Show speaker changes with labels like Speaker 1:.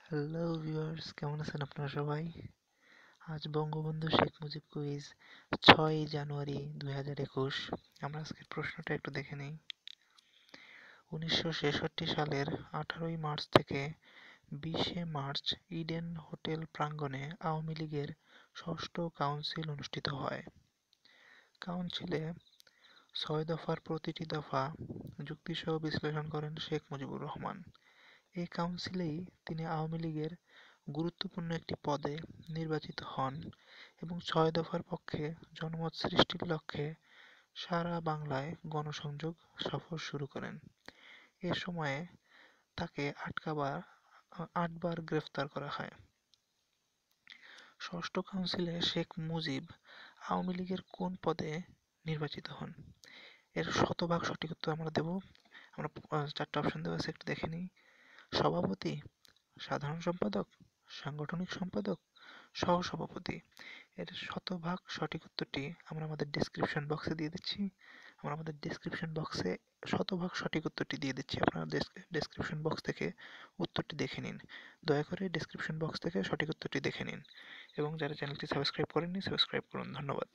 Speaker 1: Hello viewers, কেমন আছেন আপনারা সবাই? আজ বঙ্গবন্ধু শেখ মুজিব কুইজ 6 জানুয়ারি 2021। আমরা আজকের প্রশ্নটা একটু দেখে নিই। 1966 সালের 18 মার্চ থেকে 20 মার্চ ইডেন হোটেল প্রাঙ্গণে আওয়ামী লীগের ষষ্ঠ কাউন্সিল অনুষ্ঠিত হয়। কাউন্সিলে 6 দফার প্রতিটি দফা যুক্তিসহ বিশ্লেষণ করেন শেখ মুজিবুর রহমান। এই কাউন্সিলেই তিনি আওয়ামী লীগের গুরুত্বপূর্ণ একটি পদে নির্বাচিত হন এবং 6 দফার পক্ষে জনমত সৃষ্টির লক্ষ্যে সারা বাংলায় গণসংযোগ সফর শুরু করেন। এ সময়ে তাকে 8বার গ্রেফতার করা হয়। ষষ্ঠ কাউন্সিলে শেখ মুজিব আওয়ামী লীগের কোন পদে নির্বাচিত হন? এর শতভাগ সঠিক উত্তর আমরা দেব। আমরা 4টা অপশন দেওয়া আছে, একটু দেখে নিই। সভাপতি, সাধারণ সম্পাদক, সাংগঠনিক সম্পাদক, সহসভাপতি। এর শতভাগ সঠিক উত্তরটি আমরা আমাদের ডেসক্রিপশন বক্সে দিয়ে দিচ্ছি। আমরা আমাদের ডেসক্রিপশন বক্সে শতভাগ সঠিক উত্তরটি দিয়ে দিচ্ছি। আপনারা ডেসক্রিপশন বক্স থেকে উত্তরটি দেখে নিন। দয়া করে ডেসক্রিপশন বক্স থেকে সঠিক উত্তরটি দেখে নিন এবং যারা চ্যানেলটি সাবস্ক্রাইব করেননি সাবস্ক্রাইব করুন। ধন্যবাদ।